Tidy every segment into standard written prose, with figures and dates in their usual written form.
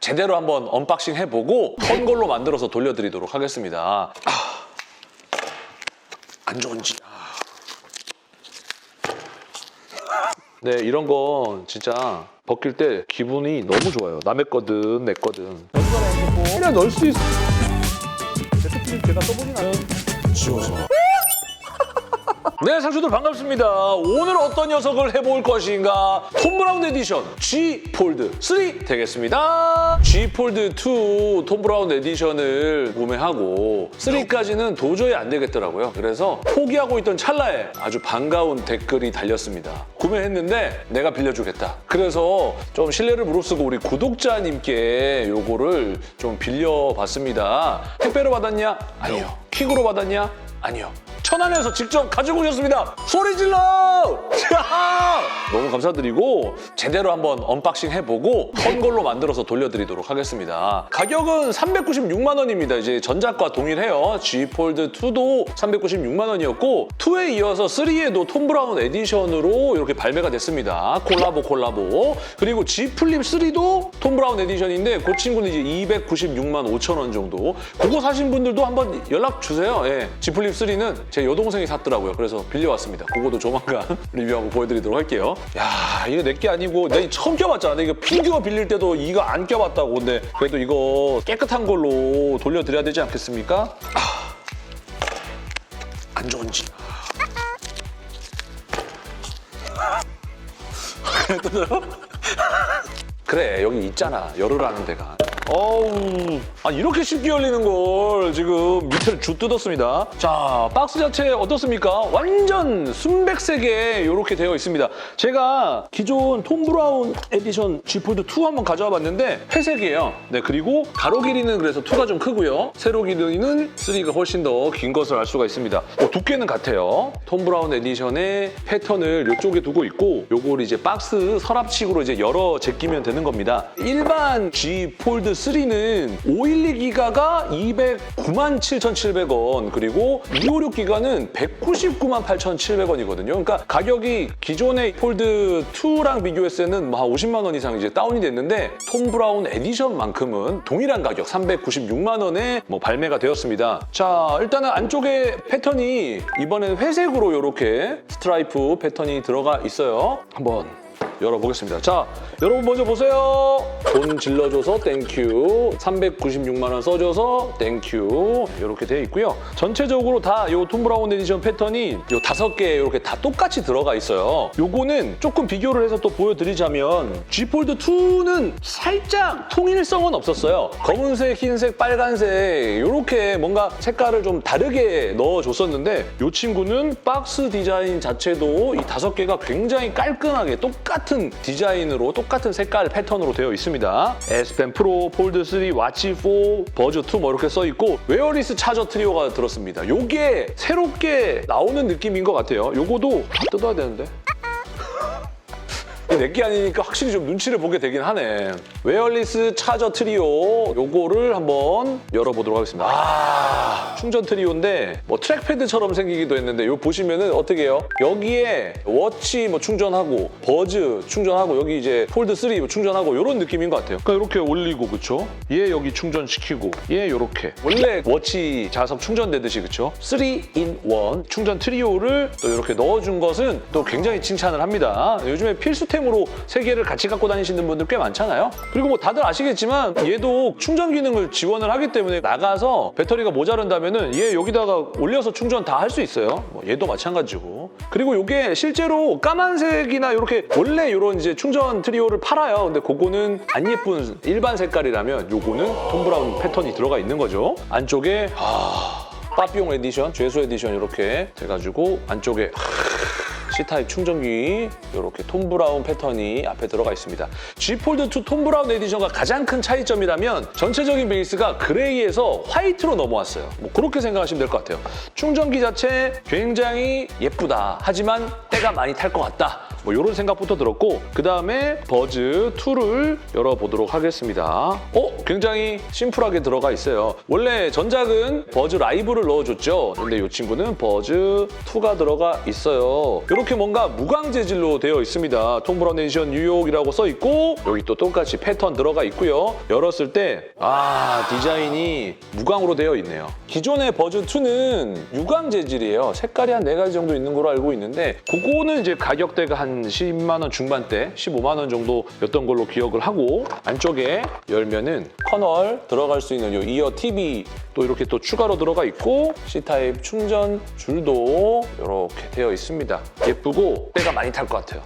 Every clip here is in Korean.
제대로 한번 언박싱 해보고 턴 걸로 만들어서 돌려드리도록 하겠습니다. 안 좋은지. 네, 이런 건 진짜 벗길 때 기분이 너무 좋아요. 남의 거든 내 거든. 어디가나 해놓고 그냥 넣을 수 있어. 제트플립 제가 써보진 않아요. 지워서. 네, 상추들 반갑습니다. 오늘 어떤 녀석을 해볼 것인가? 톰 브라운 에디션 G 폴드 3 되겠습니다. G 폴드 2 톰 브라운 에디션을 구매하고 3까지는 도저히 안 되겠더라고요. 그래서 포기하고 있던 찰나에 아주 반가운 댓글이 달렸습니다. 구매했는데 내가 빌려주겠다. 그래서 좀 신뢰를 무릅쓰고 우리 구독자님께 요거를 좀 빌려봤습니다. 택배로 받았냐? 아니요. 퀵으로 받았냐? 아니요. 천안에서 직접 가지고 오셨습니다. 소리 질러! 너무 감사드리고 제대로 한번 언박싱 해보고 턴 걸로 만들어서 돌려드리도록 하겠습니다. 가격은 396만 원입니다. 이제 전작과 동일해요. G 폴드 2도 396만 원이었고 2에 이어서 3에도 톰 브라운 에디션으로 이렇게 발매가 됐습니다. 콜라보. 그리고 G 플립 3도 톰 브라운 에디션인데 그 친구는 이제 296만 5천 원 정도. 그거 사신 분들도 한번 연락 주세요. 예. G 플립 3는 제 여동생이 샀더라고요. 그래서 빌려왔습니다. 그거도 조만간 리뷰하고 보여드리도록 할게요. 야, 이거 내게 아니고 내가 처음 껴봤잖아. 이거 피규어 빌릴 때도 이거 안 껴봤다고. 근데 그래도 이거 깨끗한 걸로 돌려드려야 되지 않겠습니까? 안 좋은지. 그래, 여기 있잖아. 열으라는 데가. 어우, 이렇게 쉽게 열리는 걸 지금 밑을 주 뜯었습니다. 자, 박스 자체 어떻습니까? 완전 순백색에 이렇게 되어 있습니다. 제가 기존 톰 브라운 에디션 G 폴드 2 한번 가져와 봤는데 회색이에요. 네, 그리고 가로 길이는 그래서 2가 좀 크고요. 세로 길이는 3가 훨씬 더 긴 것을 알 수가 있습니다. 두께는 같아요. 톰 브라운 에디션의 패턴을 이쪽에 두고 있고 요걸 이제 박스 서랍식으로 이제 열어 제끼면 되는 겁니다. 일반 G 폴드 3는 512기가가 209만 7,700원 그리고 256기가는 199만 8,700원이거든요. 그러니까 가격이 기존의 폴드 2랑 비교했을 때는 한 50만 원 이상 이제 다운이 됐는데 톰 브라운 에디션만큼은 동일한 가격 396만 원에 발매가 되었습니다. 자, 일단은 안쪽에 패턴이 이번엔 회색으로 이렇게 스트라이프 패턴이 들어가 있어요. 한번 열어보겠습니다. 자, 여러분 먼저 보세요. 돈 질러줘서 땡큐. 396만 원 써줘서 땡큐. 이렇게 되어 있고요. 전체적으로 다 이 톰 브라운 에디션 패턴이 요 5개 이렇게 다 똑같이 들어가 있어요. 요거는 조금 비교를 해서 또 보여드리자면 G 폴드 2는 살짝 통일성은 없었어요. 검은색, 흰색, 빨간색 이렇게 뭔가 색깔을 좀 다르게 넣어줬었는데 이 친구는 박스 디자인 자체도 이 5개가 굉장히 깔끔하게 똑같은 디자인으로 똑같은 색깔 패턴으로 되어 있습니다. S펜 프로, 폴드 3, 와치 4, 버즈 2 이렇게 써 있고 웨어리스 차저 트리오가 들었습니다. 요게 새롭게 나오는 느낌인 것 같아요. 요거도 다 뜯어야 되는데. 내게 아니니까 확실히 좀 눈치를 보게 되긴 하네. 웨어리스 차저 트리오 요거를 한번 열어보도록 하겠습니다. 충전 트리오인데 트랙패드처럼 생기기도 했는데 요 보시면은 어떻게 해요? 여기에 워치 충전하고 버즈 충전하고 여기 이제 폴드 3 충전하고 이런 느낌인 것 같아요. 그러니까 이렇게 올리고 그쵸? 얘 여기 충전시키고 얘 요렇게 원래 워치 자석 충전되듯이 그쵸? 3-in-1 충전 트리오를 또 이렇게 넣어준 것은 또 굉장히 칭찬을 합니다. 요즘에 필수템 으로 3개를 같이 갖고 다니시는 분들 꽤 많잖아요. 그리고 다들 아시겠지만 얘도 충전 기능을 지원을 하기 때문에 나가서 배터리가 모자른다면은 얘 여기다가 올려서 충전 다 할 수 있어요. 얘도 마찬가지고. 그리고 이게 실제로 까만색이나 이렇게 원래 이런 이제 충전 트리오를 팔아요. 근데 그거는 안 예쁜 일반 색깔이라면 요거는 톰 브라운 패턴이 들어가 있는 거죠. 안쪽에 빠삐용 에디션, 죄수 에디션 이렇게 돼가지고 안쪽에 C타입 충전기 이렇게 톰 브라운 패턴이 앞에 들어가 있습니다. G 폴드 2 톰 브라운 에디션과 가장 큰 차이점이라면 전체적인 베이스가 그레이에서 화이트로 넘어왔어요. 그렇게 생각하시면 될 것 같아요. 충전기 자체 굉장히 예쁘다. 하지만 때가 많이 탈 것 같다. 뭐 이런 생각부터 들었고 그 다음에 버즈 2를 열어보도록 하겠습니다. 굉장히 심플하게 들어가 있어요. 원래 전작은 버즈 라이브를 넣어줬죠. 근데 이 친구는 버즈 2가 들어가 있어요. 이렇게 뭔가 무광 재질로 되어 있습니다. 톰 브라운 에디션 뉴욕이라고 써 있고 여기 또 똑같이 패턴 들어가 있고요. 열었을 때 디자인이 무광으로 되어 있네요. 기존의 버즈 2는 유광 재질이에요. 색깔이 한 4가지 정도 있는 걸로 알고 있는데 그거는 이제 가격대가 한 10만 원 중반대, 15만 원 정도였던 걸로 기억을 하고 안쪽에 열면은 커널 들어갈 수 있는 이 이어 TV 또 이렇게 또 추가로 들어가 있고 C타입 충전 줄도 이렇게 되어 있습니다. 예쁘고 때가 많이 탈 것 같아요.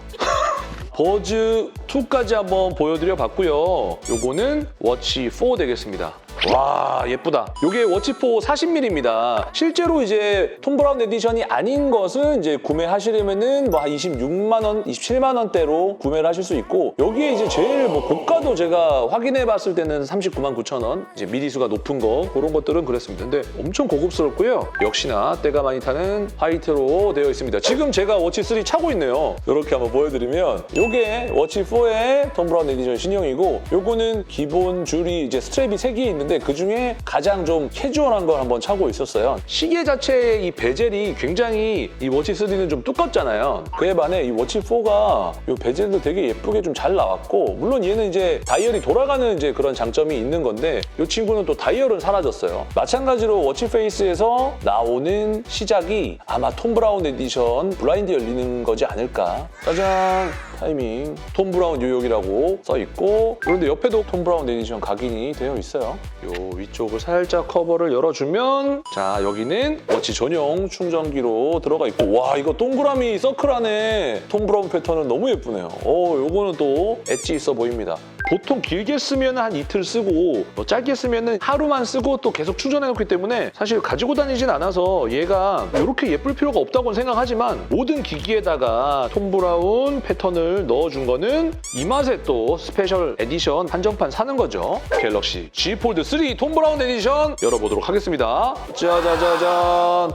버즈 2까지 한번 보여드려 봤고요. 요거는 워치 4 되겠습니다. 와 예쁘다. 이게 워치4 40mm입니다. 실제로 이제 톰 브라운 에디션이 아닌 것은 이제 구매하시려면은 뭐 한 26만 원, 27만 원대로 구매를 하실 수 있고 여기에 이제 제일 뭐 고가도 제가 확인해봤을 때는 39만 9천 원. 이제 미리수가 높은 거 그런 것들은 그랬습니다. 근데 엄청 고급스럽고요. 역시나 때가 많이 타는 화이트로 되어 있습니다. 지금 제가 워치3 차고 있네요. 이렇게 한번 보여드리면 이게 워치4의 톰 브라운 에디션 신형이고 요거는 기본 줄이 이제 스트랩이 3개 있는데 그 중에 가장 좀 캐주얼한 걸 한번 차고 있었어요. 시계 자체의 이 베젤이 굉장히 이 워치3는 좀 두껍잖아요. 그에 반해 이 워치4가 이 베젤도 되게 예쁘게 좀 잘 나왔고 물론 얘는 이제 다이얼이 돌아가는 이제 그런 장점이 있는 건데 이 친구는 또 다이얼은 사라졌어요. 마찬가지로 워치페이스에서 나오는 시작이 아마 톰 브라운 에디션 블라인드 열리는 거지 않을까. 짜잔! 타이밍 톰 브라운 뉴욕이라고 써있고 그런데 옆에도 톰 브라운 에디션 각인이 되어 있어요. 요 위쪽을 살짝 커버를 열어주면 자 여기는 워치 전용 충전기로 들어가 있고 와 이거 동그라미 서클 안에 톰 브라운 패턴은 너무 예쁘네요. 요거는 또 엣지 있어 보입니다. 보통 길게 쓰면 한 이틀 쓰고 뭐 짧게 쓰면 하루만 쓰고 또 계속 충전해놓기 때문에 사실 가지고 다니진 않아서 얘가 이렇게 예쁠 필요가 없다고는 생각하지만 모든 기기에다가 톰 브라운 패턴을 넣어준 거는 이 맛에 또 스페셜 에디션 한정판 사는 거죠. 갤럭시 G 폴드 3 톰 브라운 에디션 열어보도록 하겠습니다. 짜자자잔.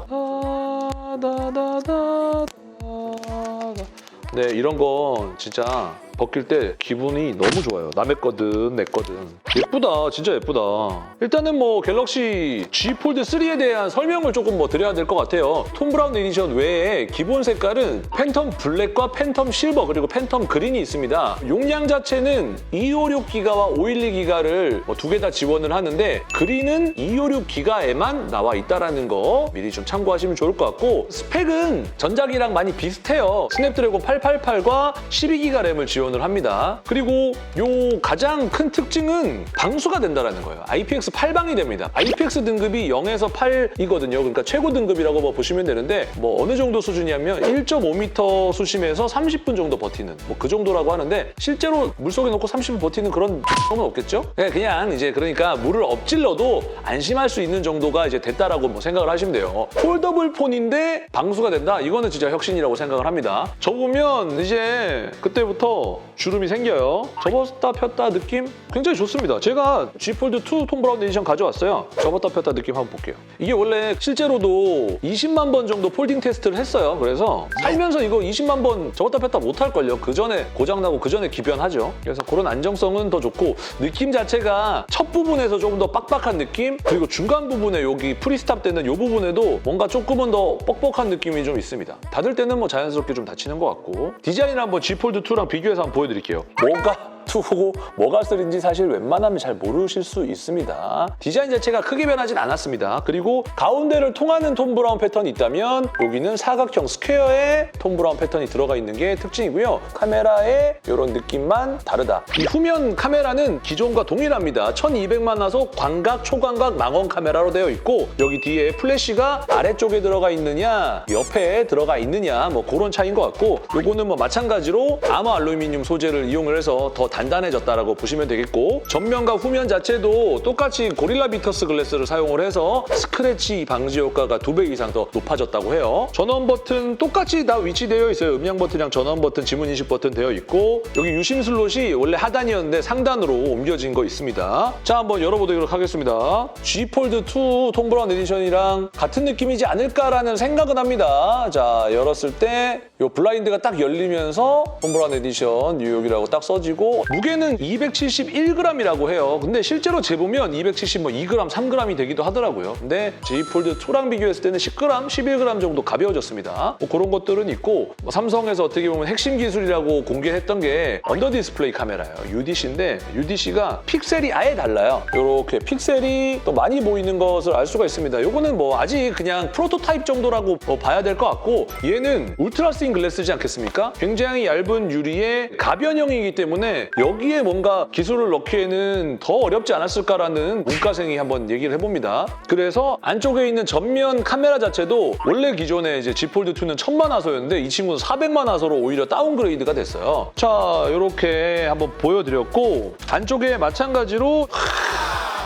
네, 이런 건 진짜 벗길 때 기분이 너무 좋아요. 남의 거든 내 거든. 예쁘다. 진짜 예쁘다. 일단은 뭐 갤럭시 G 폴드 3에 대한 설명을 조금 뭐 드려야 될 것 같아요. 톰 브라운 에디션 외에 기본 색깔은 팬텀 블랙과 팬텀 실버 그리고 팬텀 그린이 있습니다. 용량 자체는 256기가와 512기가를 뭐 두 개 다 지원을 하는데 그린은 256기가에만 나와 있다는 거 미리 좀 참고하시면 좋을 것 같고 스펙은 전작이랑 많이 비슷해요. 스냅드래곤 888과 12기가 램을 지원을 합니다. 그리고 요 가장 큰 특징은 방수가 된다는 거예요. IPX 8방이 됩니다. IPX 등급이 0에서 8이거든요. 그러니까 최고 등급이라고 뭐 보시면 되는데 뭐 어느 정도 수준이냐면 1.5m 수심에서 30분 정도 버티는 뭐 그 정도라고 하는데 실제로 물속에 넣고 30분 버티는 그런 건 없겠죠? 그냥 이제 그러니까 물을 엎질러도 안심할 수 있는 정도가 이제 됐다라고 뭐 생각을 하시면 돼요. 폴더블 폰인데 방수가 된다? 이거는 진짜 혁신이라고 생각을 합니다. 접으면 이제 그때부터 주름이 생겨요. 접었다 폈다 느낌 굉장히 좋습니다. 제가 G 폴드 2 톰 브라운 에디션 가져왔어요. 접었다 폈다 느낌 한번 볼게요. 이게 원래 실제로도 20만 번 정도 폴딩 테스트를 했어요. 그래서 살면서 이거 20만 번 접었다 폈다 못할걸요. 그 전에 고장나고 그 전에 기변하죠. 그래서 그런 안정성은 더 좋고 느낌 자체가 첫 부분에서 조금 더 빡빡한 느낌 그리고 중간 부분에 여기 프리스탑 되는 이 부분에도 뭔가 조금은 더 뻑뻑한 느낌이 좀 있습니다. 닫을 때는 뭐 자연스럽게 좀 닫히는 것 같고 디자인을 한번 G 폴드 2랑 비교해서 한번 보여드릴게요. 뭐가 2고 뭐가 3인지 사실 웬만하면 잘 모르실 수 있습니다. 디자인 자체가 크게 변하진 않았습니다. 그리고 가운데를 통하는 톰 브라운 패턴이 있다면 여기는 사각형 스퀘어의 톰 브라운 패턴이 들어가 있는 게 특징이고요. 카메라의 이런 느낌만 다르다. 이 후면 카메라는 기존과 동일합니다. 1200만 화소 광각, 초광각, 망원 카메라로 되어 있고 여기 뒤에 플래시가 아래쪽에 들어가 있느냐 옆에 들어가 있느냐 뭐 그런 차이인 것 같고 요거는 뭐 마찬가지로 아머 알루미늄 소재를 이용을 해서 더 단단해졌다라고 보시면 되겠고 전면과 후면 자체도 똑같이 고릴라 비터스 글래스를 사용을 해서 스크래치 방지 효과가 2배 이상 더 높아졌다고 해요. 전원 버튼 똑같이 다 위치되어 있어요. 음량 버튼이랑 전원 버튼, 지문 인식 버튼 되어 있고 여기 유심 슬롯이 원래 하단이었는데 상단으로 옮겨진 거 있습니다. 자, 한번 열어보도록 하겠습니다. G 폴드 2 톰 브라운 에디션이랑 같은 느낌이지 않을까라는 생각은 합니다. 자, 열었을 때 이 블라인드가 딱 열리면서 톰 브라운 에디션 뉴욕이라고 딱 써지고 무게는 271g이라고 해요. 근데 실제로 재보면 270, 2g, 3g이 되기도 하더라고요. 근데 G 폴드 2랑 비교했을 때는 10g, 11g 정도 가벼워졌습니다. 뭐 그런 것들은 있고 삼성에서 어떻게 보면 핵심 기술이라고 공개했던 게 언더 디스플레이 카메라예요. UDC인데 UDC가 픽셀이 아예 달라요. 이렇게 픽셀이 또 많이 보이는 것을 알 수가 있습니다. 이거는 뭐 아직 그냥 프로토타입 정도라고 봐야 될 것 같고 얘는 울트라 스인 글래스지 않겠습니까? 굉장히 얇은 유리의 가변형이기 때문에 여기에 뭔가 기술을 넣기에는 더 어렵지 않았을까라는 문과생이 한번 얘기를 해봅니다. 그래서 안쪽에 있는 전면 카메라 자체도 원래 기존에 이제 G 폴드 2는 1000만 화소였는데 이 친구는 400만 화소로 오히려 다운그레이드가 됐어요. 자, 이렇게 한번 보여드렸고 안쪽에 마찬가지로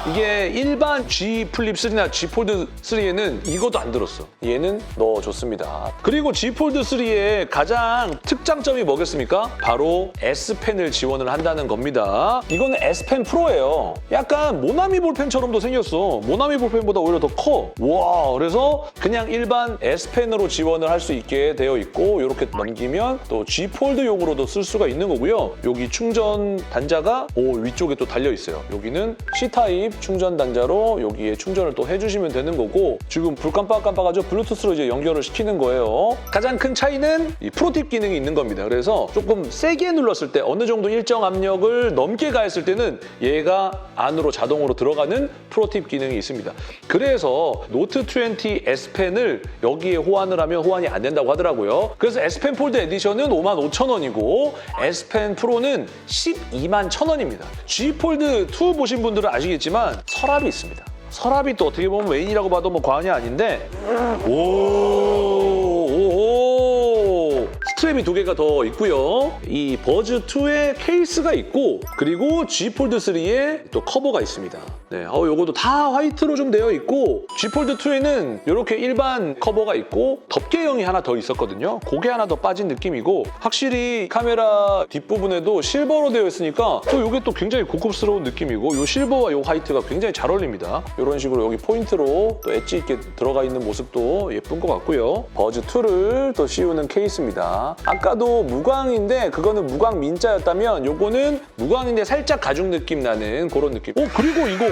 이게 일반 G 플립 3나 G 폴드 3에는 이것도 안 들었어. 얘는 넣어줬습니다. 그리고 G 폴드 3의 가장 특장점이 뭐겠습니까? 바로 S펜을 지원을 한다는 겁니다. 이거는 S펜 프로예요. 약간 모나미 볼펜처럼도 생겼어. 모나미 볼펜보다 오히려 더 커. 와, 그래서 그냥 일반 S펜으로 지원을 할 수 있게 되어 있고 이렇게 넘기면 또 G 폴드용으로도 쓸 수가 있는 거고요. 여기 충전 단자가 위쪽에 또 달려 있어요. 여기는 C타입 충전 단자로 여기에 충전을 또 해주시면 되는 거고 지금 불 깜빡깜빡하죠? 블루투스로 이제 연결을 시키는 거예요. 가장 큰 차이는 이 프로팁 기능이 있는 겁니다. 그래서 조금 세게 눌렀을 때 어느 정도 일정 압력을 넘게 가했을 때는 얘가 안으로 자동으로 들어가는 프로팁 기능이 있습니다. 그래서 노트 20 S펜을 여기에 호환을 하면 호환이 안 된다고 하더라고요. 그래서 S펜 폴드 에디션은 55,000원이고 S펜 프로는 121,000원입니다. G 폴드 2 보신 분들은 아시겠지만 서랍이 있습니다. 서랍이 또 어떻게 보면 메인이라고 봐도 뭐 과언이 아닌데 스트랩이 2개가 더 있고요. 이 버즈 2의 케이스가 있고 그리고 G 폴드 3의 또 커버가 있습니다. 네, 요것도 다 화이트로 좀 되어 있고 G 폴드 2에는 이렇게 일반 커버가 있고 덮개형이 하나 더 있었거든요. 그게 하나 더 빠진 느낌이고 확실히 카메라 뒷부분에도 실버로 되어 있으니까 또 이게 또 굉장히 고급스러운 느낌이고 이 실버와 이 화이트가 굉장히 잘 어울립니다. 이런 식으로 여기 포인트로 또 엣지 있게 들어가 있는 모습도 예쁜 것 같고요. 버즈 2를 또 씌우는 케이스입니다. 아까도 무광인데 그거는 무광 민자였다면 요거는 무광인데 살짝 가죽 느낌 나는 그런 느낌. 그리고 이거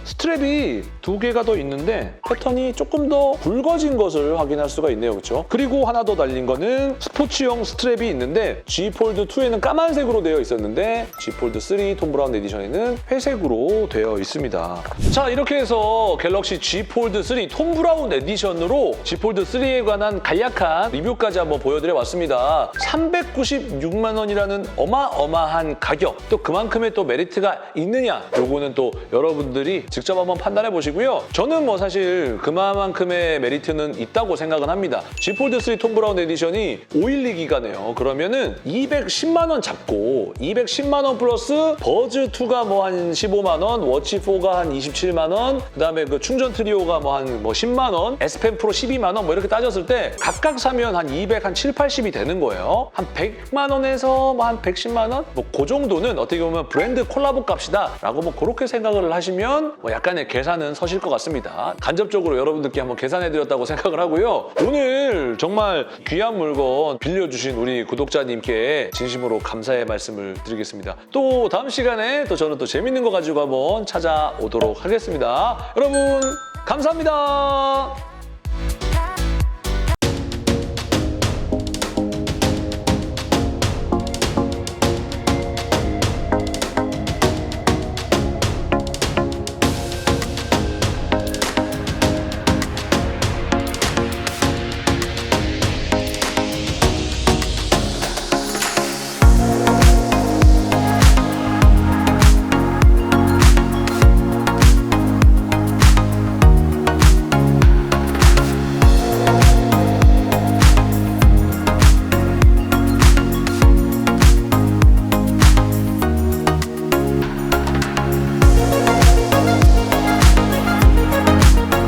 스트랩이 2개가 더 있는데 패턴이 조금 더 굵어진 것을 확인할 수가 있네요. 그렇죠? 그리고 하나 더 달린 거는 스포츠용 스트랩이 있는데 G 폴드 2에는 까만색으로 되어 있었는데 G 폴드 3 톰 브라운 에디션에는 회색으로 되어 있습니다. 자, 이렇게 해서 갤럭시 G 폴드 3 톰 브라운 에디션으로 G 폴드 3에 관한 간략한 리뷰까지 한번 보여드려 왔습니다. 396만 원이라는 어마어마한 가격, 또 그만큼의 또 메리트가 있느냐, 요거는 또 여러분들이 직접 한번 판단해 보시고요. 저는 뭐 사실 그만큼의 메리트는 있다고 생각은 합니다. G 폴드 3 톰 브라운 에디션이 512 기가네요. 그러면은 210만 원 잡고 210만 원 플러스 버즈 2가 뭐 한 15만 원, 워치 4가 한 27만 원, 그다음에 그 충전 트리오가 뭐 한 10만 원, S펜 프로 12만 원 뭐 이렇게 따졌을 때 각각 사면 한 200, 한 7, 80이 되는 거예요. 한 100만 원에서 뭐 한 110만 원? 뭐 그 정도는 어떻게 보면 브랜드 콜라보 값이다 라고 뭐 그렇게 생각을 하시면 뭐 약간의 계산은 서실 것 같습니다. 간접적으로 여러분들께 한번 계산해드렸다고 생각을 하고요. 오늘 정말 귀한 물건 빌려주신 우리 구독자님께 진심으로 감사의 말씀을 드리겠습니다. 또 다음 시간에 또 저는 또 재밌는 거 가지고 한번 찾아오도록 하겠습니다. 여러분 감사합니다.